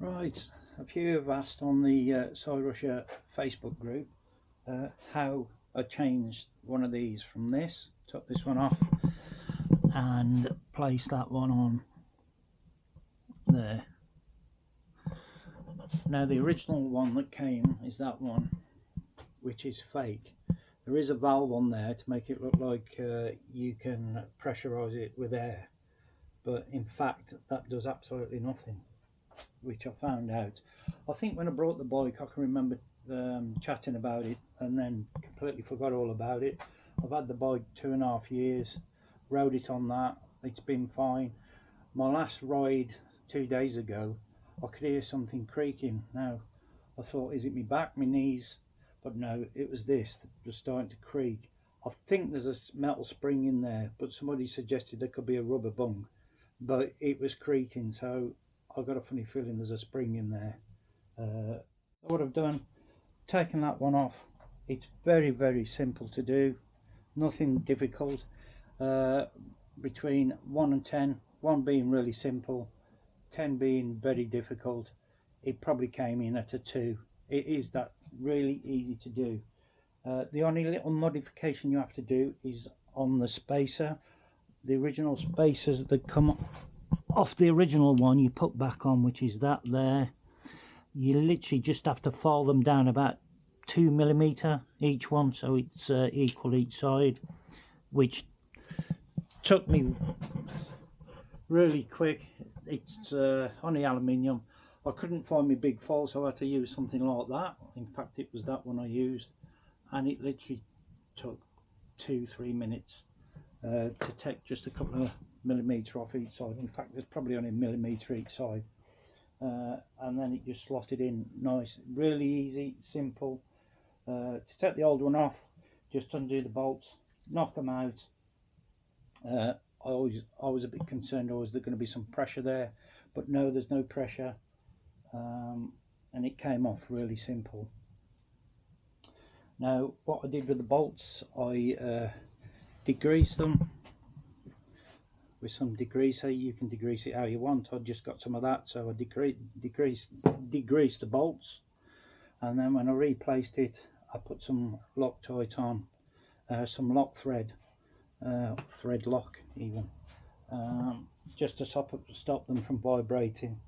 Right, a few have asked on the Cyrusher Facebook group how I changed one of these from this. Took this one off and placed that one on there. Now the original one that came is that one, which is fake. There is a valve on there to make it look like you can pressurize it with air, but in fact that does absolutely nothing, which I found out. I think when I brought the bike I can remember chatting about it and then completely forgot all about it. I've had the bike 2.5 years, rode it on that, it's been fine. My last ride 2 days ago I could hear something creaking. Now I thought, is it my back, my knees? But no, it was this that was starting to creak. I think there's a metal spring in there, but somebody suggested there could be a rubber bung, but it was creaking, so I've got a funny feeling there's a spring in there. What I've done, taken that one off. It's very simple to do, nothing difficult. Between 1 and 10, 1 being really simple, 10 being very difficult, it probably came in at a 2. It is that really easy to do. The only little modification you have to do is on the spacer. The original spacers that come off the original one you put back on, which is that there, you literally just have to file them down about 2mm each one, so it's equal each side, which took me really quick. It's only aluminium. I couldn't find my big file, so I had to use something like that. In fact, it was that one I used, and it literally took 2-3 minutes to take just a couple of millimetre off each side. In fact, there's probably only a millimetre each side, and then it just slotted in nice, really easy, simple. To take the old one off, just undo the bolts, knock them out. I was a bit concerned, was there going to be some pressure there, but no, there's no pressure, and it came off really simple. Now what I did with the bolts, I degreased them with some degreaser. You can degrease it how you want. I just got some of that, so I degreased the bolts, and then when I replaced it I put some Loctite on, some lock thread, thread lock even, just to stop them from vibrating.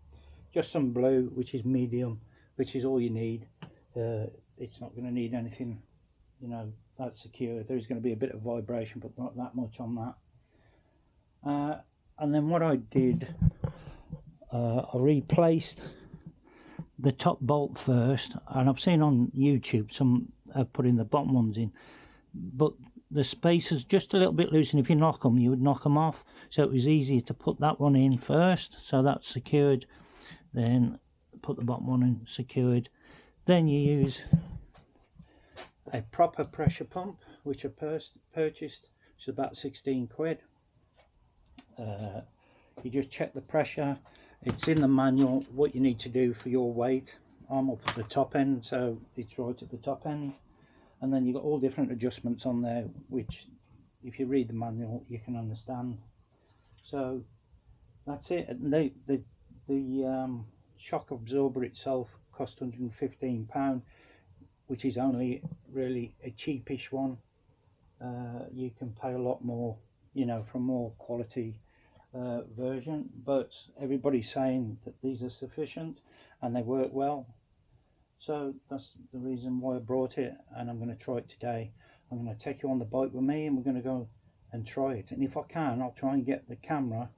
Just some blue, which is medium, which is all you need. It's not going to need anything, you know, that's secure. There's going to be a bit of vibration, but not that much on that. And then what I did, I replaced the top bolt first, and I've seen on YouTube some putting the bottom ones in, but the spacers just a little bit loose, and if you knock them you would knock them off, so it was easier to put that one in first, so that's secured, then put the bottom one in, secured. Then you use a proper pressure pump, which I purchased, which is about 16 quid. You just check the pressure, it's in the manual what you need to do for your weight. I'm up at the top end, so it's right at the top end, and then you've got all different adjustments on there, which if you read the manual you can understand. So that's it. The shock absorber itself cost £115, which is only really a cheapish one. You can pay a lot more, you know, for a more quality version, but everybody's saying that these are sufficient and they work well, so that's the reason why I brought it, and I'm going to try it today. I'm going to take you on the bike with me and we're going to go and try it, and if I can I'll try and get the camera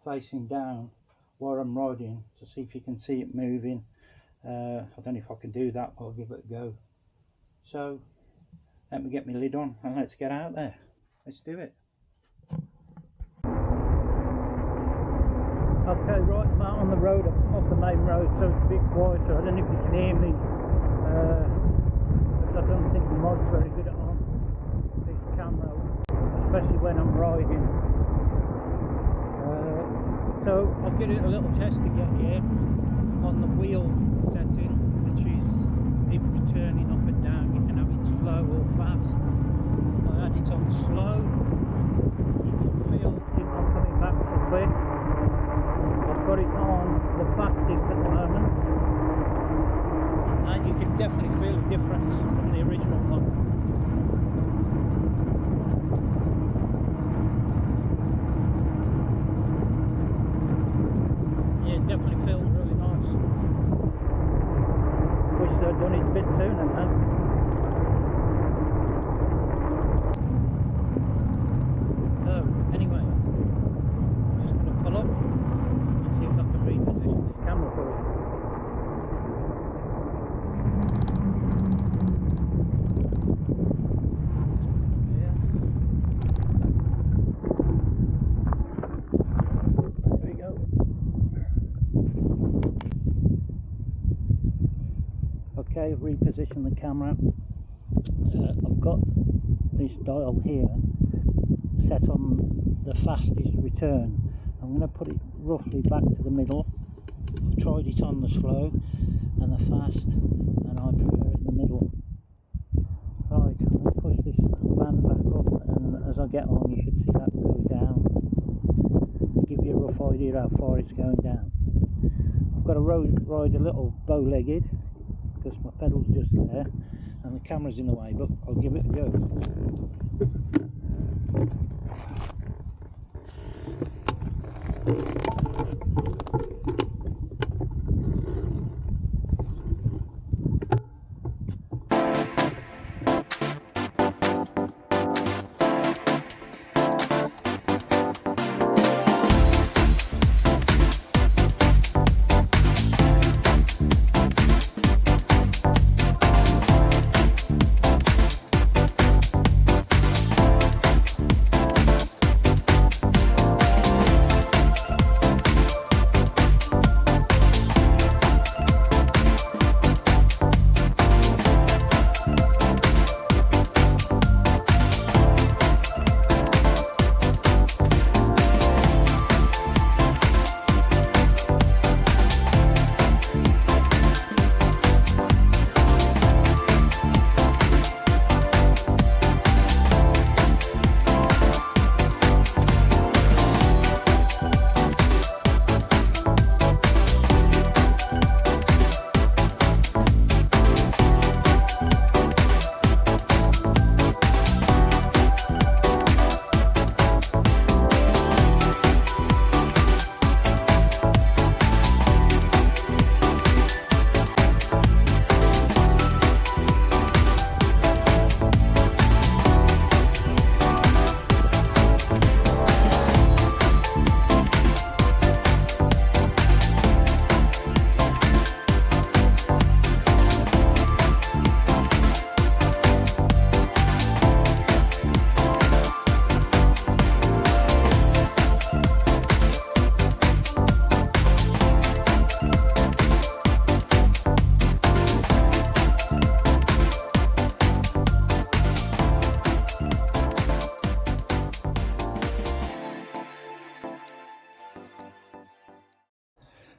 facing down while I'm riding to see if you can see it moving. I don't know if I can do that, but I'll give it a go. So let me get my lid on and let's get out there. Let's do it. Okay, right, I'm out on the road, off the main road, so it's a bit quieter. I don't know if you can hear me, because I don't think the mic's very good on this camera, especially when I'm riding. So I'll give it a little test to get here on the wheel setting, which is it returning up and down. You can have it slow or fast. I had it on slow. You can feel it not coming back so quick. I've got it on the fastest at the moment. definitely feel a difference from the original one. Yeah, it definitely feels really nice. Wish they'd done it a bit sooner now. So anyway, I'm just going to pull up and see if I can reposition this camera for you. There we go. Okay, I've repositioned the camera. I've got this dial here set on the fastest return. I'm going to put it roughly back to the middle. I've tried it on the slow and the fast, and I prefer it in the middle. Right, I'm going to push this band back up, and as I get on you should see that go down. I'll give you a rough idea how far it's going down. I've got to ride a little bow-legged because my pedal's just there and the camera's in the way, but I'll give it a go.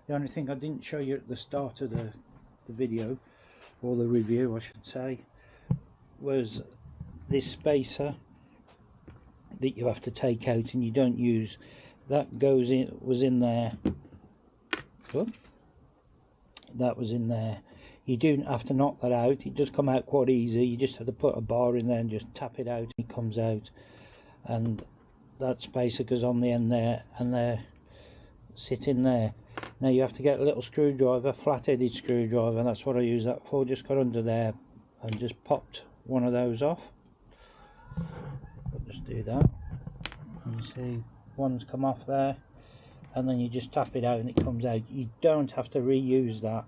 The only thing I didn't show you at the start of the video, or the review I should say, was this spacer that you have to take out and you don't use. That was in there. Oh, that was in there. You don't have to knock that out. It does come out quite easy. You just have to put a bar in there and just tap it out and it comes out. And that spacer goes on the end there, and they're sitting there. Now you have to get a little screwdriver, flat-headed screwdriver, and that's what I use that for. Just got under there and just popped one of those off. I'll just do that. And you see one's come off there, and then you just tap it out and it comes out. You don't have to reuse that.